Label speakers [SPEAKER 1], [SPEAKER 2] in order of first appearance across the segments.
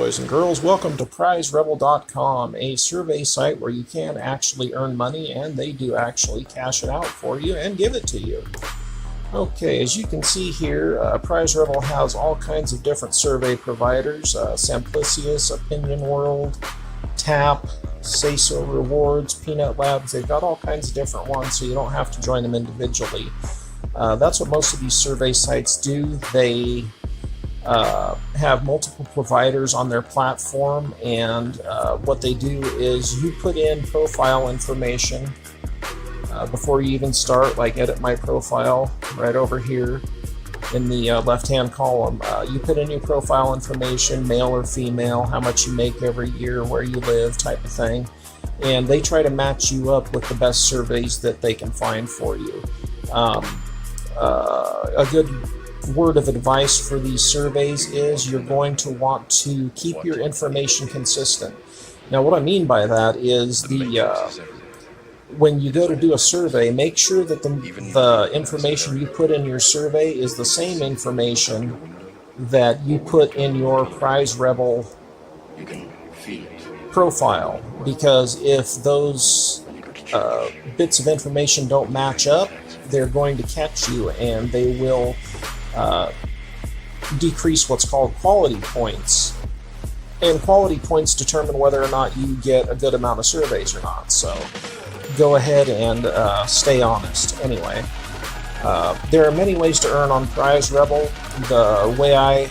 [SPEAKER 1] boys and girls. Welcome to PrizeRebel.com, a survey site where you can actually earn money, and they do actually cash it out for you and give it to you. Okay, as you can see here, PrizeRebel has all kinds of different survey providers: Samplicious, Opinion World, Tap, Say So Rewards, Peanut Labs. They've got all kinds of different ones, so you don't have to join them individually. That's what most of these survey sites do. They have multiple providers on their platform, and what they do is you put in profile information before you even start, like edit my profile right over here in the left-hand column. You put in your profile information, male or female, how much you make every year, where you live, type of thing, and they try to match you up with the best surveys that they can find for you. A good word of advice for these surveys is you're going to want to keep your information consistent. Now, what I mean by that is when you go to do a survey, make sure that the information you put in your survey is the same information that you put in your PrizeRebel profile, because if those bits of information don't match up, they're going to catch you, and they will decrease what's called quality points. And quality points determine whether or not you get a good amount of surveys or not. So go ahead and stay honest. Anyway, there are many ways to earn on PrizeRebel. The way I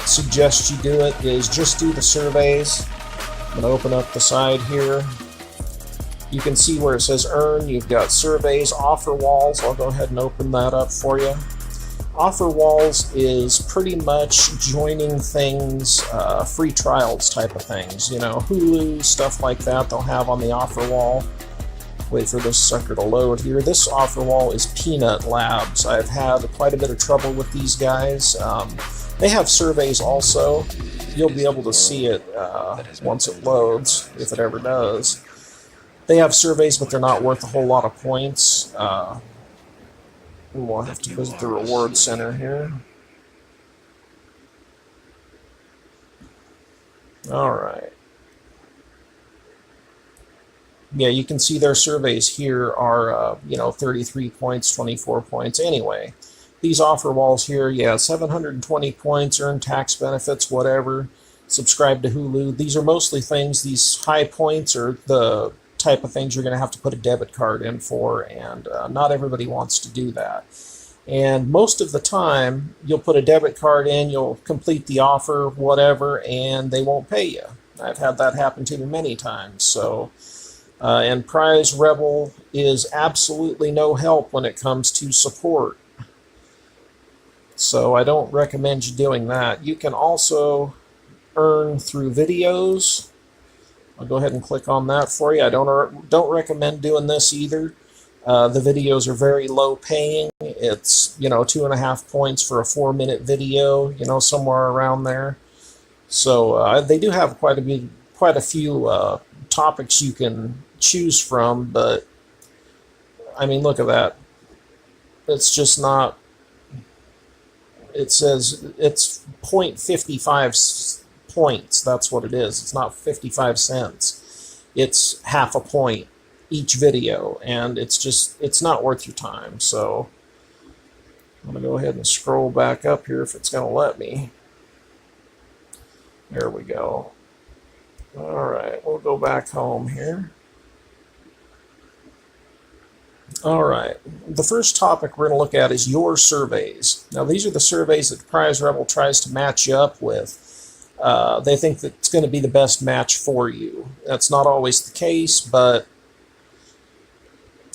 [SPEAKER 1] suggest you do it is just do the surveys. I'm going to open up the side here. You can see where it says earn. You've got surveys, offer walls. I'll go ahead and open that up for you. Offer walls is pretty much joining things, free trials type of things. You know, Hulu, stuff like that, they'll have on the offer wall. Wait for this sucker to load here. This offer wall is Peanut Labs. I've had quite a bit of trouble with these guys. They have surveys also. You'll be able to see it once it loads, if it ever does. They have surveys, but they're not worth a whole lot of points. We'll have to visit the reward center here. Alright. Yeah, you can see their surveys here are, 33 points, 24 points. Anyway, these offer walls here, yeah, 720 points, earn tax benefits, whatever. Subscribe to Hulu. These are mostly things, these high points are the type of things you're going to have to put a debit card in for, and not everybody wants to do that. And most of the time, you'll put a debit card in, you'll complete the offer, whatever, and they won't pay you. I've had that happen to me many times. So, and PrizeRebel is absolutely no help when it comes to support. So I don't recommend you doing that. You can also earn through videos. I'll go ahead and click on that for you. I don't recommend doing this either. The videos are very low paying. It's 2.5 points for a 4-minute video, somewhere around there. So they do have quite a few topics you can choose from, but I mean, look at that. It's just not. It says it's 0.55 points. That's what it is. It's not 55 cents. It's half a point each video, and it's not worth your time. So I'm going to go ahead and scroll back up here if it's going to let me. There we go. Alright, we'll go back home here. Alright, the first topic we're going to look at is your surveys. Now, these are the surveys that PrizeRebel tries to match you up with. They think that it's going to be the best match for you. That's not always the case, but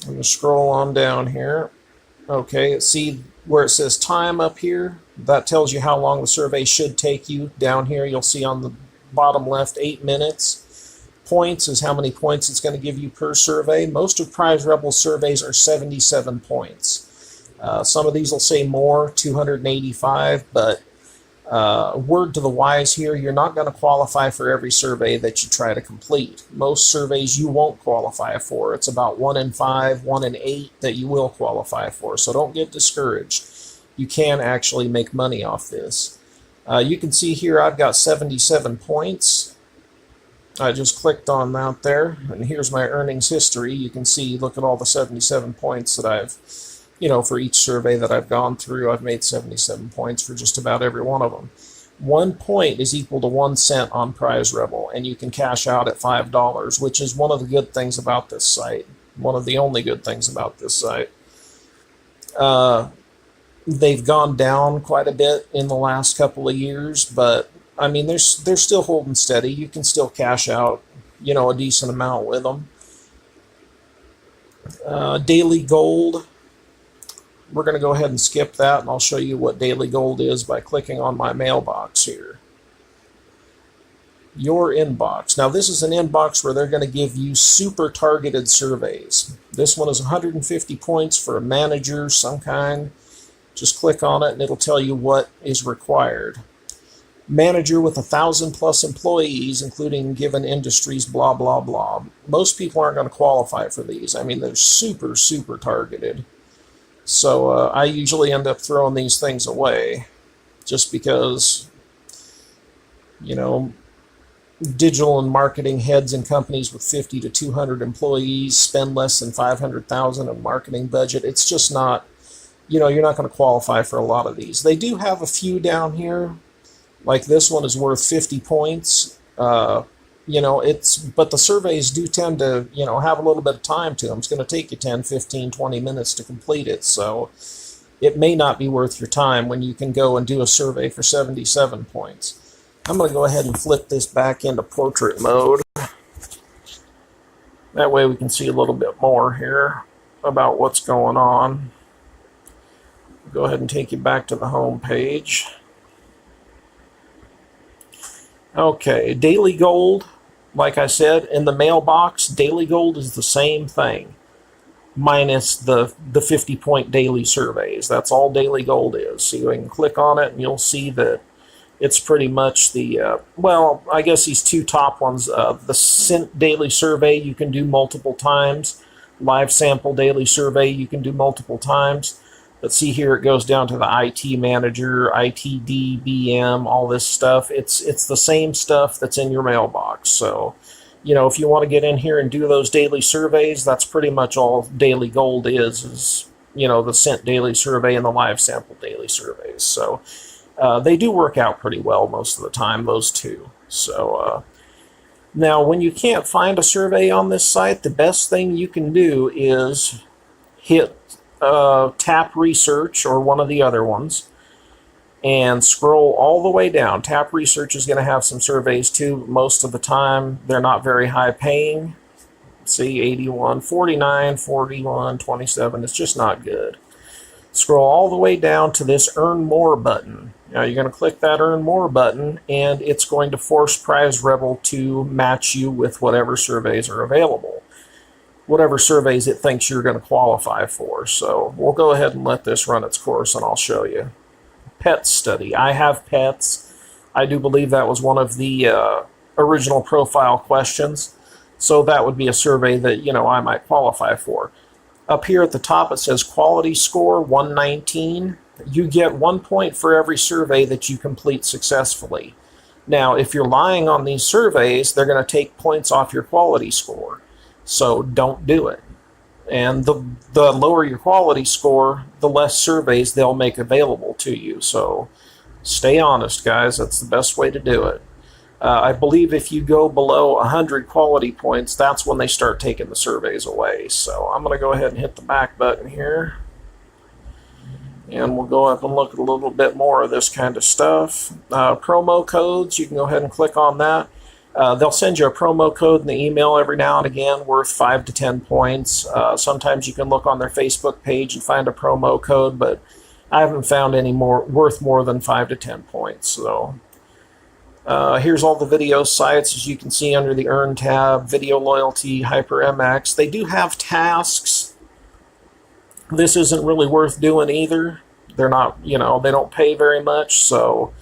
[SPEAKER 1] I'm going to scroll on down here. Okay, see where it says time up here? That tells you how long the survey should take you. Down here, you'll see on the bottom left, 8 minutes. Points is how many points it's going to give you per survey. Most of PrizeRebel's surveys are 77 points. Some of these will say more, 285, but word to the wise here, you're not going to qualify for every survey that you try to complete. Most surveys you won't qualify for. It's about 1 in 5, 1 in 8 that you will qualify for. So don't get discouraged. You can actually make money off this. You can see here I've got 77 points. I just clicked on that there, and here's my earnings history. You can see, look at all the 77 points that I've, for each survey that I've gone through, I've made 77 points for just about every one of them. 1 point is equal to 1 cent on PrizeRebel, and you can cash out at $5, which is one of the good things about this site. One of the only good things about this site. They've gone down quite a bit in the last couple of years, but I mean, they're still holding steady. You can still cash out, a decent amount with them. Daily gold. We're going to go ahead and skip that, and I'll show you what daily gold is by clicking on my mailbox here. Your inbox. Now, this is an inbox where they're going to give you super targeted surveys. This one is 150 points for a manager, some kind. Just click on it, and it'll tell you what is required. Manager with 1,000+ employees, including given industries, blah, blah, blah. Most people aren't going to qualify for these. I mean, they're super, super targeted. So I usually end up throwing these things away just because, digital and marketing heads in companies with 50 to 200 employees spend less than $500,000 in marketing budget. It's just not, you're not going to qualify for a lot of these. They do have a few down here. Like this one is worth 50 points. But the surveys do tend to, have a little bit of time to them. It's going to take you 10, 15, 20 minutes to complete it. So it may not be worth your time when you can go and do a survey for 77 points. I'm going to go ahead and flip this back into portrait mode. That way we can see a little bit more here about what's going on. Go ahead and take you back to the home page. Okay, daily gold, like I said, in the mailbox, daily gold is the same thing, minus the 50-point daily surveys. That's all daily gold is. So you can click on it, and you'll see that it's pretty much the, I guess these two top ones, the Cent daily survey you can do multiple times, live sample daily survey you can do multiple times. But see here, it goes down to the IT manager, ITDBM, all this stuff. It's the same stuff that's in your mailbox. So, if you want to get in here and do those daily surveys, that's pretty much all daily gold is the Cent daily survey and the live sample daily surveys. So they do work out pretty well most of the time, those two. So now, when you can't find a survey on this site, the best thing you can do is hit Tap Research or one of the other ones and scroll all the way down. Tap Research is going to have some surveys too. Most of the time they're not very high paying. See, 81, 49, 41, 27. It's just not good. Scroll all the way down to this Earn More button. Now you're going to click that Earn More button, and it's going to force PrizeRebel to match you with whatever surveys are available. Whatever surveys it thinks you're going to qualify for. So we'll go ahead and let this run its course, and I'll show you. Pet study. I have pets. I do believe that was one of the original profile questions. So that would be a survey that, I might qualify for. Up here at the top it says quality score 119. You get 1 point for every survey that you complete successfully. Now, if you're lying on these surveys, they're going to take points off your quality score. So don't do it. And the lower your quality score, the less surveys they'll make available to you. So stay honest, guys. That's the best way to do it. I believe if you go below 100 quality points, that's when they start taking the surveys away. So I'm going to go ahead and hit the back button here. And we'll go up and look at a little bit more of this kind of stuff. Promo codes, you can go ahead and click on that. They'll send you a promo code in the email every now and again worth 5 to 10 points. Sometimes you can look on their Facebook page and find a promo code, but I haven't found any more worth more than 5 to 10 points. So here's all the video sites, as you can see under the Earn tab, Video Loyalty, HyperMX. They do have tasks. This isn't really worth doing either. They're not, they don't pay very much, so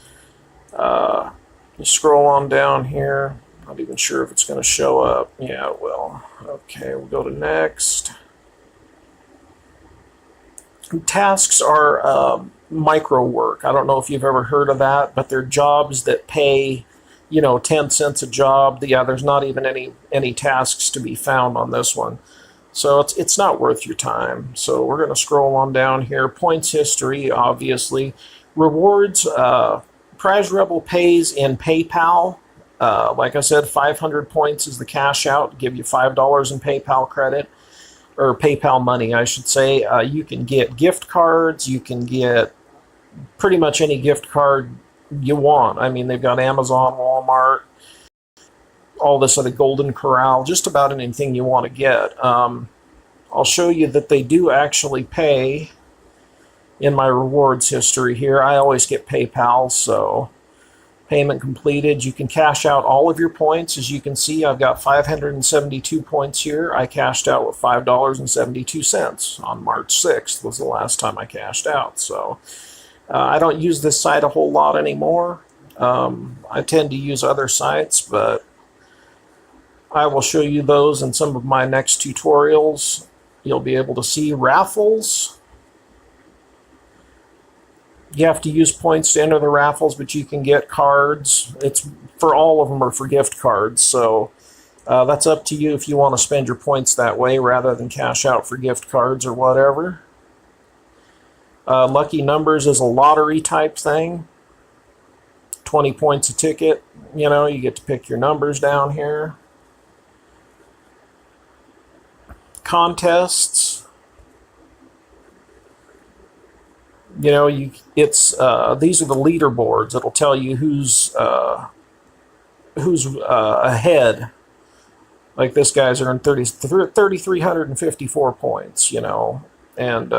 [SPEAKER 1] you scroll on down here. Not even sure if it's going to show up. Yeah, it will. Okay, we'll go to next. Tasks are micro work. I don't know if you've ever heard of that, but they're jobs that pay, 10 cents a job. Yeah, there's not even any tasks to be found on this one. So it's not worth your time. So we're going to scroll on down here. Points history, obviously. Rewards, PrizeRebel pays in PayPal. Like I said, 500 points is the cash out, give you $5 in PayPal credit, or PayPal money, I should say. You can get gift cards. You can get pretty much any gift card you want. I mean, they've got Amazon, Walmart, all this other Golden Corral, just about anything you want to get. I'll show you that they do actually pay in my rewards history here. I always get PayPal, so payment completed. You can cash out all of your points. As you can see, I've got 572 points here. I cashed out with $5.72 on March 6th was the last time I cashed out. So I don't use this site a whole lot anymore. I tend to use other sites, but I will show you those in some of my next tutorials. You'll be able to see raffles. You have to use points to enter the raffles, but you can get cards. It's for all of them are for gift cards, so that's up to you if you want to spend your points that way rather than cash out for gift cards or whatever. Lucky numbers is a lottery type thing. 20 points a ticket. You get to pick your numbers down here. Contests. These are the leaderboards. It'll tell you who's ahead. Like this guy's earned 3,354 points, and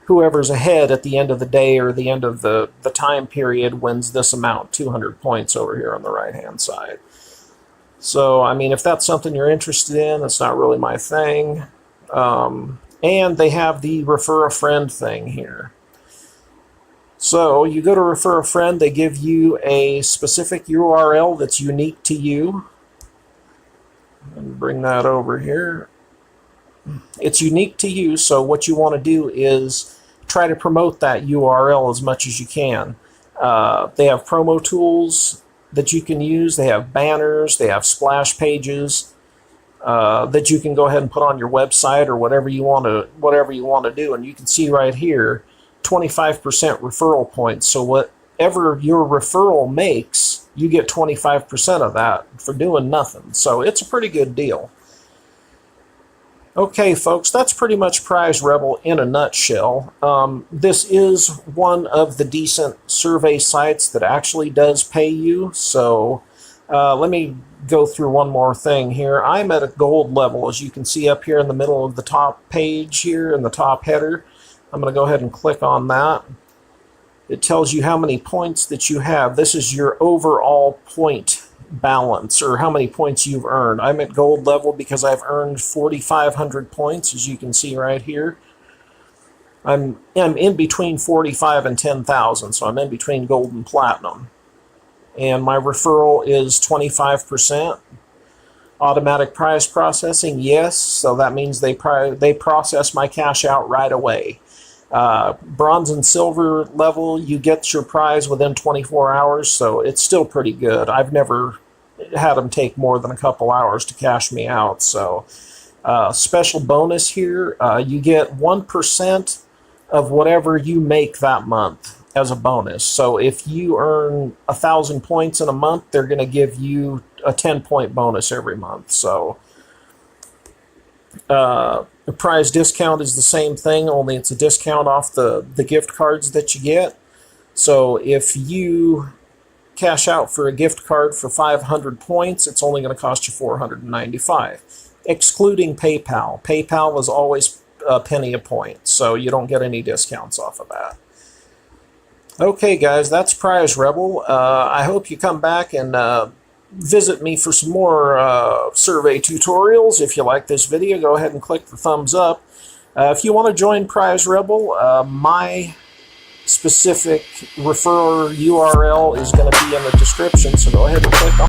[SPEAKER 1] whoever's ahead at the end of the day or the end of the time period wins this amount, 200 points over here on the right-hand side. So, I mean, if that's something you're interested in, it's not really my thing. And they have the refer a friend thing here. So you go to refer a friend, they give you a specific URL that's unique to you. And bring that over here. It's unique to you, so what you want to do is try to promote that URL as much as you can. They have promo tools that you can use. They have banners, they have splash pages that you can go ahead and put on your website or whatever you want to do. And you can see right here, 25% referral points. So whatever your referral makes, you get 25% of that for doing nothing. So it's a pretty good deal. Okay, folks, that's pretty much PrizeRebel in a nutshell. This is one of the decent survey sites that actually does pay you. So let me go through one more thing here. I'm at a gold level, as you can see up here in the middle of the top page here in the top header. I'm going to go ahead and click on that. It tells you how many points that you have. This is your overall point balance, or how many points you've earned. I'm at gold level because I've earned 4,500 points, as you can see right here. I'm in between 45 and 10,000, so I'm in between gold and platinum. And my referral is 25%. Automatic prize processing, yes, so that means they process my cash out right away. Bronze and silver level, you get your prize within 24 hours, so it's still pretty good. I've never had them take more than a couple hours to cash me out. So special bonus here, you get 1% of whatever you make that month as a bonus. So if you earn 1,000 points in a month, they're going to give you a 10-point bonus every month. So the prize discount is the same thing, only it's a discount off the gift cards that you get. So if you cash out for a gift card for 500 points, it's only going to cost you $495, excluding PayPal. PayPal is always a penny a point, so you don't get any discounts off of that. Okay, guys, that's PrizeRebel. I hope you come back and visit me for some more survey tutorials. If you like this video, go ahead and click the thumbs up. If you want to join PrizeRebel, my specific referrer URL is going to be in the description, so go ahead and click on